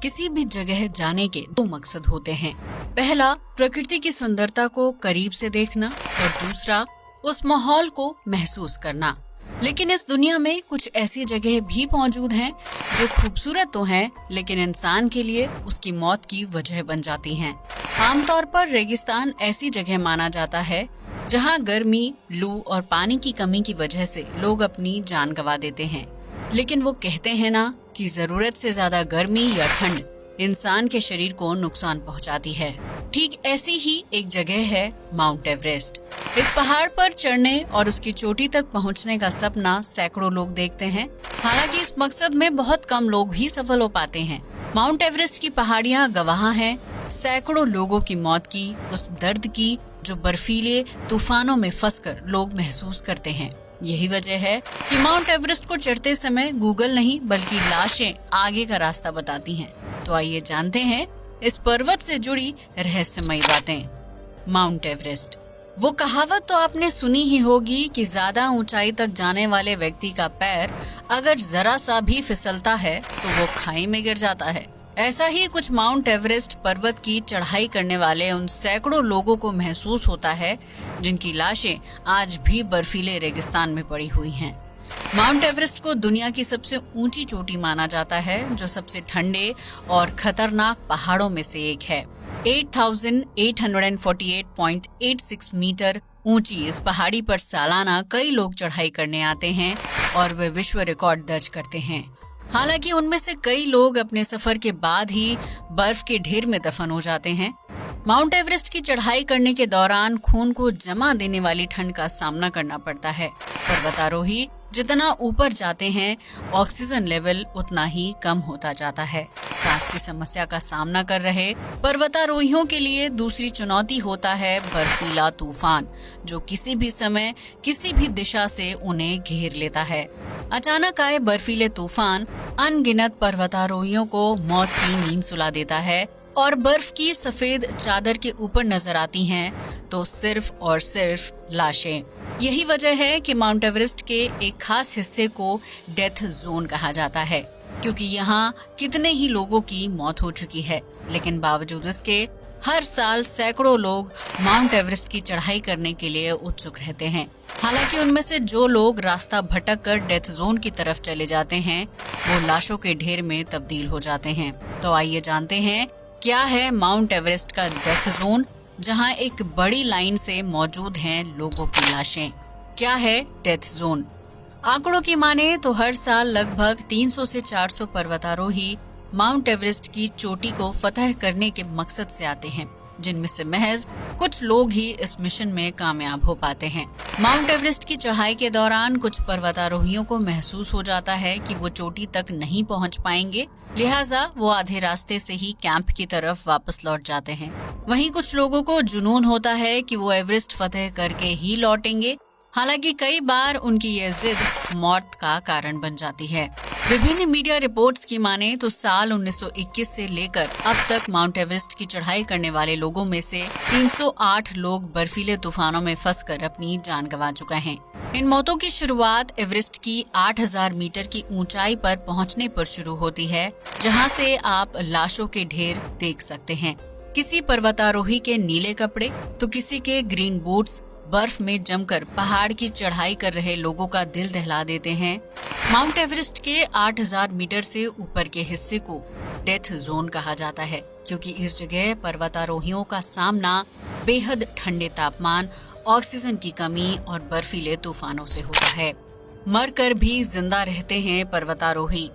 किसी भी जगह जाने के दो मकसद होते हैं। पहला, प्रकृति की सुंदरता को करीब से देखना और दूसरा, उस माहौल को महसूस करना। लेकिन इस दुनिया में कुछ ऐसी जगह भी मौजूद हैं जो खूबसूरत तो हैं, लेकिन इंसान के लिए उसकी मौत की वजह बन जाती हैं। आमतौर पर रेगिस्तान ऐसी जगह माना जाता है जहां गर्मी, लू और पानी की कमी की वजह से लोग अपनी जान गंवा देते हैं। लेकिन वो कहते हैं ना कि जरूरत से ज्यादा गर्मी या ठंड इंसान के शरीर को नुकसान पहुंचाती है। ठीक ऐसी ही एक जगह है माउंट एवरेस्ट। इस पहाड़ पर चढ़ने और उसकी चोटी तक पहुंचने का सपना सैकड़ों लोग देखते हैं। हालांकि इस मकसद में बहुत कम लोग ही सफल हो पाते हैं। माउंट एवरेस्ट की पहाड़ियां गवाह हैं सैकड़ों लोगों की मौत की, उस दर्द की जो बर्फीले तूफानों में फंसकर लोग महसूस करते हैं। यही वजह है कि माउंट एवरेस्ट को चढ़ते समय गूगल नहीं बल्कि लाशें आगे का रास्ता बताती हैं। तो आइए जानते हैं इस पर्वत से जुड़ी रहस्यमयी बातें। Mount Everest. वो कहावत तो आपने सुनी ही होगी कि ज्यादा ऊंचाई तक जाने वाले व्यक्ति का पैर अगर जरा सा भी फिसलता है तो वो खाई में गिर जाता है। ऐसा ही कुछ माउंट एवरेस्ट पर्वत की चढ़ाई करने वाले उन सैकड़ों लोगों को महसूस होता है जिनकी लाशें आज भी बर्फीले रेगिस्तान में पड़ी हुई हैं। माउंट एवरेस्ट को दुनिया की सबसे ऊंची चोटी माना जाता है, जो सबसे ठंडे और खतरनाक पहाड़ों में से एक है। 8,848.86 मीटर ऊंची इस पहाड़ी पर सालाना कई लोग चढ़ाई करने आते हैं और वे विश्व रिकॉर्ड दर्ज करते हैं। हालांकि उनमें से कई लोग अपने सफर के बाद ही बर्फ के ढेर में दफन हो जाते हैं। माउंट एवरेस्ट की चढ़ाई करने के दौरान खून को जमा देने वाली ठंड का सामना करना पड़ता है। पर्वतारोही जितना ऊपर जाते हैं, ऑक्सीजन लेवल उतना ही कम होता जाता है। सांस की समस्या का सामना कर रहे पर्वतारोहियों के लिए दूसरी चुनौती होता है बर्फीला तूफान, जो किसी भी समय किसी भी दिशा से उन्हें घेर लेता है। अचानक आए बर्फीले तूफान अनगिनत पर्वतारोहियों को मौत की नींद सुला देता है और बर्फ की सफेद चादर के ऊपर नजर आती हैं तो सिर्फ और सिर्फ लाशें। यही वजह है कि माउंट एवरेस्ट के एक खास हिस्से को डेथ जोन कहा जाता है, क्योंकि यहाँ कितने ही लोगों की मौत हो चुकी है। लेकिन बावजूद इसके हर साल सैकड़ों लोग माउंट एवरेस्ट की चढ़ाई करने के लिए उत्सुक रहते हैं। हालांकि उनमें से जो लोग रास्ता भटक कर डेथ जोन की तरफ चले जाते हैं वो लाशों के ढेर में तब्दील हो जाते हैं। तो आइए जानते हैं क्या है माउंट एवरेस्ट का डेथ जोन, जहां एक बड़ी लाइन से मौजूद हैं लोगों की लाशें। क्या है डेथ जोन? आंकड़ों की माने तो हर साल लगभग 300 से 400 पर्वतारोही माउंट एवरेस्ट की चोटी को फतह करने के मकसद से आते हैं, जिनमें से महज कुछ लोग ही इस मिशन में कामयाब हो पाते हैं। माउंट एवरेस्ट की चढ़ाई के दौरान कुछ पर्वतारोहियों को महसूस हो जाता है कि वो चोटी तक नहीं पहुंच पाएंगे, लिहाजा वो आधे रास्ते से ही कैंप की तरफ वापस लौट जाते हैं। वहीं कुछ लोगों को जुनून होता है कि वो एवरेस्ट फतह करके ही लौटेंगे। हालांकि कई बार उनकी ये जिद मौत का कारण बन जाती है। विभिन्न मीडिया रिपोर्ट्स की माने तो साल 1921 से लेकर अब तक माउंट एवरेस्ट की चढ़ाई करने वाले लोगों में से 308 लोग बर्फीले तूफानों में फंसकर अपनी जान गंवा चुके हैं। इन मौतों की शुरुआत एवरेस्ट की 8000 मीटर की ऊंचाई पर पहुंचने पर शुरू होती है, जहां से आप लाशों के ढेर देख सकते हैं। किसी पर्वतारोही के नीले कपड़े तो किसी के ग्रीन बूट्स बर्फ में जमकर पहाड़ की चढ़ाई कर रहे लोगों का दिल दहला देते हैं। माउंट एवरेस्ट के 8000 मीटर से ऊपर के हिस्से को डेथ जोन कहा जाता है, क्योंकि इस जगह पर्वतारोहियों का सामना बेहद ठंडे तापमान, ऑक्सीजन की कमी और बर्फीले तूफानों से होता है। मरकर भी जिंदा रहते हैं पर्वतारोही।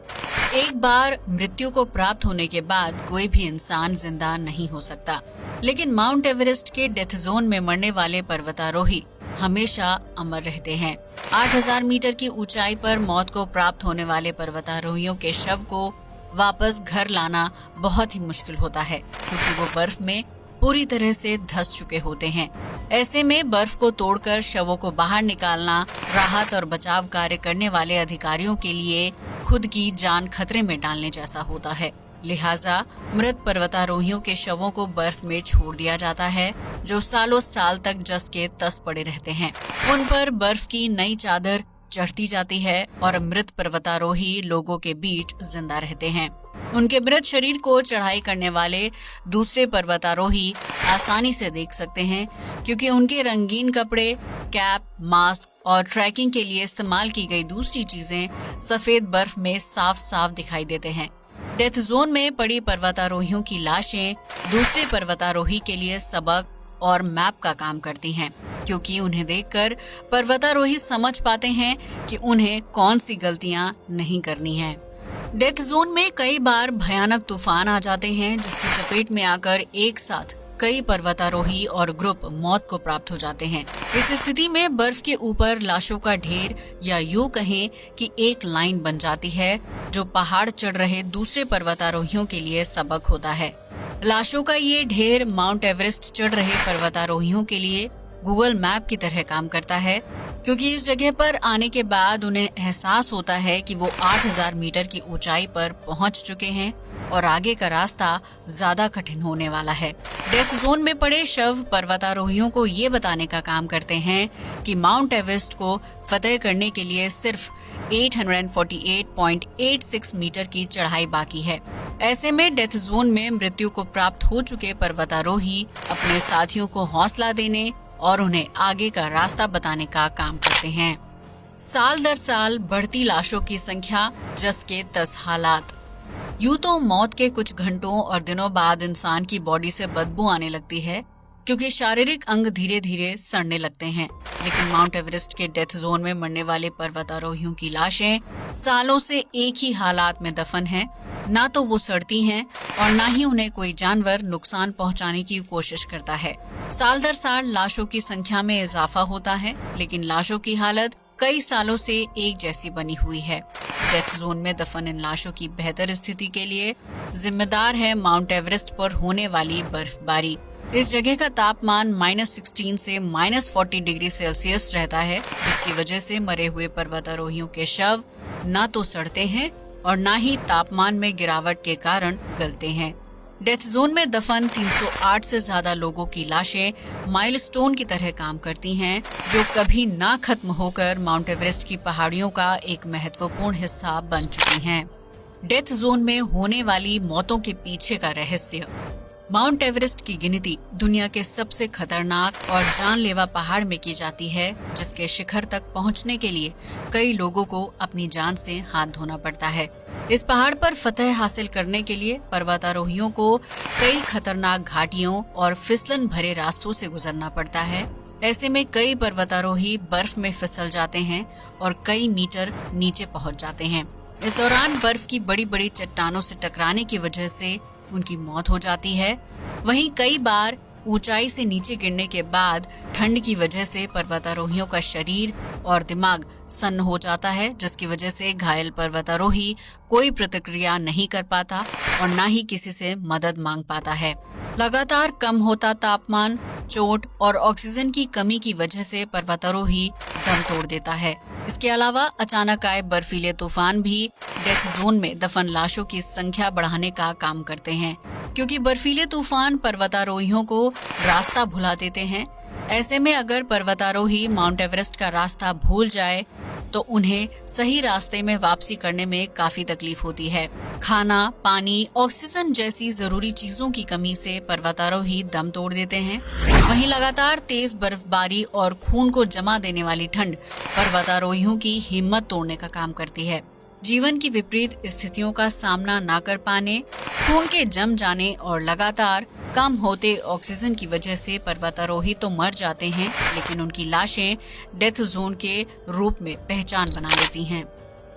एक बार मृत्यु को प्राप्त होने के बाद कोई भी इंसान जिंदा नहीं हो सकता, लेकिन माउंट एवरेस्ट के डेथ जोन में मरने वाले पर्वतारोही हमेशा अमर रहते हैं। 8000 मीटर की ऊंचाई पर मौत को प्राप्त होने वाले पर्वतारोहियों के शव को वापस घर लाना बहुत ही मुश्किल होता है, क्योंकि वो बर्फ में पूरी तरह से धंस चुके होते हैं। ऐसे में बर्फ को तोड़कर शवों को बाहर निकालना राहत और बचाव कार्य करने वाले अधिकारियों के लिए खुद की जान खतरे में डालने जैसा होता है। लिहाजा मृत पर्वतारोहियों के शवों को बर्फ में छोड़ दिया जाता है, जो सालों साल तक जस के तस पड़े रहते हैं। उन पर बर्फ की नई चादर चढ़ती जाती है और मृत पर्वतारोही लोगों के बीच जिंदा रहते हैं। उनके मृत शरीर को चढ़ाई करने वाले दूसरे पर्वतारोही आसानी से देख सकते हैं, क्योंकि उनके रंगीन कपड़े, कैप, मास्क और ट्रैकिंग के लिए इस्तेमाल की गई दूसरी चीजें सफेद बर्फ में साफ साफ दिखाई देते हैं। डेथ जोन में पड़ी पर्वतारोहियों की लाशें दूसरे पर्वतारोही के लिए सबक और मैप का काम करती हैं, क्योंकि उन्हें देखकर पर्वतारोही समझ पाते हैं कि उन्हें कौन सी गलतियां नहीं करनी है। डेथ जोन में कई बार भयानक तूफान आ जाते हैं, जिसकी चपेट में आकर एक साथ कई पर्वतारोही और ग्रुप मौत को प्राप्त हो जाते हैं। इस स्थिति में बर्फ के ऊपर लाशों का ढेर, या यूं कहें कि एक लाइन बन जाती है, जो पहाड़ चढ़ रहे दूसरे पर्वतारोहियों के लिए सबक होता है। लाशों का ये ढेर माउंट एवरेस्ट चढ़ रहे पर्वतारोहियों के लिए गूगल मैप की तरह काम करता है, क्योंकि इस जगह पर आने के बाद उन्हें एहसास होता है कि वो 8000 मीटर की ऊंचाई पर पहुंच चुके हैं और आगे का रास्ता ज्यादा कठिन होने वाला है। डेथ जोन में पड़े शव पर्वतारोहियों को ये बताने का काम करते हैं कि माउंट एवरेस्ट को फतेह करने के लिए सिर्फ 848.86 मीटर की चढ़ाई बाकी है। ऐसे में डेथ जोन में मृत्यु को प्राप्त हो चुके पर्वतारोही अपने साथियों को हौसला देने और उन्हें आगे का रास्ता बताने का काम करते हैं। साल दर साल बढ़ती लाशों की संख्या, जस के 10 हालात। यूं तो मौत के कुछ घंटों और दिनों बाद इंसान की बॉडी से बदबू आने लगती है, क्योंकि शारीरिक अंग धीरे धीरे सड़ने लगते हैं। लेकिन माउंट एवरेस्ट के डेथ जोन में मरने वाले पर्वतारोहियों की लाशें सालों से एक ही हालात में दफन हैं। ना तो वो सड़ती हैं और ना ही उन्हें कोई जानवर नुकसान पहुंचाने की कोशिश करता है। साल दर साल लाशों की संख्या में इजाफा होता है, लेकिन लाशों की हालत कई सालों से एक जैसी बनी हुई है। डेथ जोन में दफन इन लाशों की बेहतर स्थिति के लिए जिम्मेदार है माउंट एवरेस्ट पर होने वाली बर्फबारी। इस जगह का तापमान -16 से -40 डिग्री सेल्सियस रहता है, जिसकी वजह से मरे हुए पर्वतारोहियों के शव न तो सड़ते हैं और न ही तापमान में गिरावट के कारण गलते हैं। डेथ जोन में दफन 308 से ज्यादा लोगों की लाशें माइलस्टोन की तरह काम करती हैं, जो कभी ना खत्म होकर माउंट एवरेस्ट की पहाड़ियों का एक महत्वपूर्ण हिस्सा बन चुकी हैं। डेथ जोन में होने वाली मौतों के पीछे का रहस्य। माउंट एवरेस्ट की गिनती दुनिया के सबसे खतरनाक और जानलेवा पहाड़ में की जाती है, जिसके शिखर तक पहुंचने के लिए कई लोगों को अपनी जान से हाथ धोना पड़ता है। इस पहाड़ पर फतह हासिल करने के लिए पर्वतारोहियों को कई खतरनाक घाटियों और फिसलन भरे रास्तों से गुजरना पड़ता है। ऐसे में कई पर्वतारोही बर्फ में फिसल जाते हैं और कई मीटर नीचे पहुंच जाते हैं। इस दौरान बर्फ की बड़ी बड़ी चट्टानों से टकराने की वजह से उनकी मौत हो जाती है। वहीं कई बार ऊंचाई से नीचे गिरने के बाद ठंड की वजह से पर्वतारोहियों का शरीर और दिमाग सन्न हो जाता है, जिसकी वजह से घायल पर्वतारोही कोई प्रतिक्रिया नहीं कर पाता और न ही किसी से मदद मांग पाता है। लगातार कम होता तापमान, चोट और ऑक्सीजन की कमी की वजह से पर्वतारोही दम तोड़ देता है। इसके अलावा अचानक आए बर्फीले तूफान भी डेथ जोन में दफन लाशों की संख्या बढ़ाने का काम करते हैं, क्योंकि बर्फीले तूफान पर्वतारोहियों को रास्ता भुला देते हैं। ऐसे में अगर पर्वतारोही माउंट एवरेस्ट का रास्ता भूल जाए तो उन्हें सही रास्ते में वापसी करने में काफी तकलीफ होती है। खाना, पानी, ऑक्सीजन जैसी जरूरी चीजों की कमी से पर्वतारोही दम तोड़ देते हैं। वहीं लगातार तेज बर्फबारी और खून को जमा देने वाली ठंड पर्वतारोहियों की हिम्मत तोड़ने का काम करती है। जीवन की विपरीत स्थितियों का सामना न कर पाने, खून के जम जाने और लगातार कम होते ऑक्सीजन की वजह से पर्वतारोही तो मर जाते हैं, लेकिन उनकी लाशें डेथ जोन के रूप में पहचान बना लेती हैं।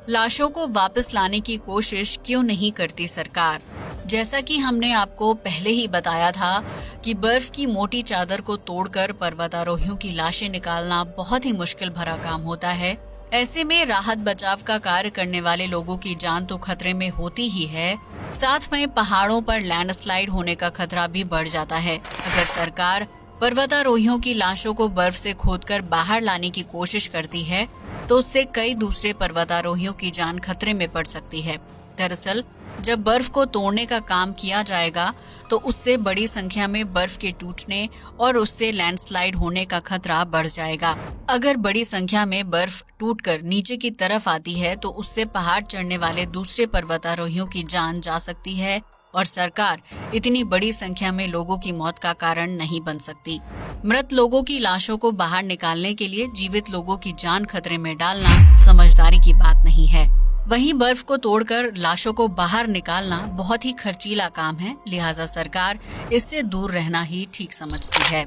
लाशों को वापस लाने की कोशिश क्यों नहीं करती सरकार? जैसा कि हमने आपको पहले ही बताया था कि बर्फ की मोटी चादर को तोड़कर पर्वतारोहियों की लाशें निकालना बहुत ही मुश्किल भरा काम होता है। ऐसे में राहत बचाव का कार्य करने वाले लोगों की जान तो खतरे में होती ही है, साथ में पहाड़ों पर लैंडस्लाइड होने का खतरा भी बढ़ जाता है। अगर सरकार पर्वतारोहियों की लाशों को बर्फ से खोदकर बाहर लाने की कोशिश करती है तो उससे कई दूसरे पर्वतारोहियों की जान खतरे में पड़ सकती है। दरअसल जब बर्फ को तोड़ने का काम किया जाएगा तो उससे बड़ी संख्या में बर्फ के टूटने और उससे लैंडस्लाइड होने का खतरा बढ़ जाएगा। अगर बड़ी संख्या में बर्फ टूटकर नीचे की तरफ आती है तो उससे पहाड़ चढ़ने वाले दूसरे पर्वतारोहियों की जान जा सकती है और सरकार इतनी बड़ी संख्या में लोगों की मौत का कारण नहीं बन सकती। मृत लोगों की लाशों को बाहर निकालने के लिए जीवित लोगों की जान खतरे में डालना समझदारी की बात नहीं है। वहीं बर्फ को तोड़कर लाशों को बाहर निकालना बहुत ही खर्चीला काम है, लिहाजा सरकार इससे दूर रहना ही ठीक समझती है।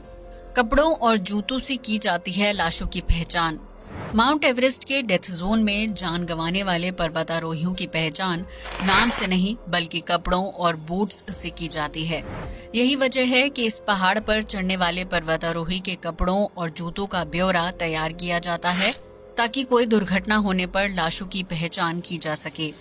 कपड़ों और जूतों से की जाती है लाशों की पहचान। माउंट एवरेस्ट के डेथ जोन में जान गंवाने वाले पर्वतारोहियों की पहचान नाम से नहीं बल्कि कपड़ों और बूट्स से की जाती है। यही वजह है कि इस पहाड़ पर चढ़ने वाले पर्वतारोही के कपड़ों और जूतों का ब्यौरा तैयार किया जाता है ताकि कोई दुर्घटना होने पर लाशों की पहचान की जा सके।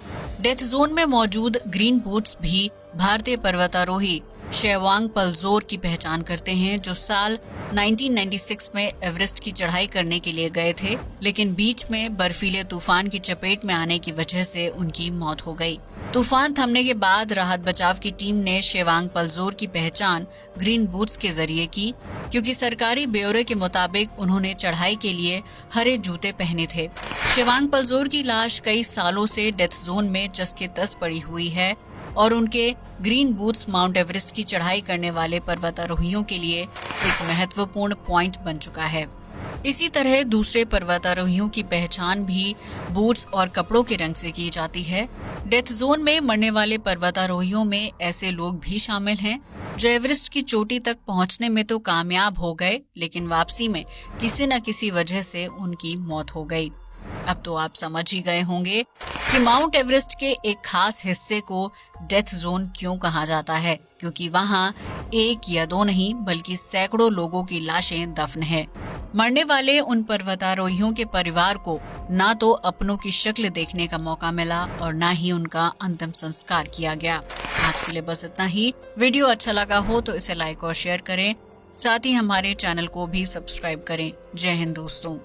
डेथ जोन में मौजूद ग्रीन बूट्स भी भारतीय पर्वतारोही शेवांग पलजोर की पहचान करते हैं, जो साल 1996 में एवरेस्ट की चढ़ाई करने के लिए गए थे, लेकिन बीच में बर्फीले तूफान की चपेट में आने की वजह से उनकी मौत हो गई। तूफान थमने के बाद राहत बचाव की टीम ने शेवांग पलजोर की पहचान ग्रीन बूट्स के जरिए की, क्योंकि सरकारी ब्यौरे के मुताबिक उन्होंने चढ़ाई के लिए हरे जूते पहने थे। शेवांग पलजोर की लाश कई सालों से डेथ जोन में जस के तस पड़ी हुई है और उनके ग्रीन बूट्स माउंट एवरेस्ट की चढ़ाई करने वाले पर्वतारोहियों के लिए एक महत्वपूर्ण पॉइंट बन चुका है। इसी तरह दूसरे पर्वतारोहियों की पहचान भी बूट्स और कपड़ों के रंग से की जाती है। डेथ जोन में मरने वाले पर्वतारोहियों में ऐसे लोग भी शामिल हैं जो एवरेस्ट की चोटी तक पहुंचने में तो कामयाब हो गए, लेकिन वापसी में किसी न किसी वजह से उनकी मौत हो गई। अब तो आप समझ ही गए होंगे कि माउंट एवरेस्ट के एक खास हिस्से को डेथ जोन क्यों कहा जाता है, क्योंकि वहाँ एक या दो नहीं बल्कि सैकड़ों लोगों की लाशें दफन है। मरने वाले उन पर्वतारोहियों के परिवार को ना तो अपनों की शक्ल देखने का मौका मिला और ना ही उनका अंतिम संस्कार किया गया। आज के लिए बस इतना ही। वीडियो अच्छा लगा हो तो इसे लाइक और शेयर करें, साथ ही हमारे चैनल को भी सब्सक्राइब करें। जय हिंद दोस्तों।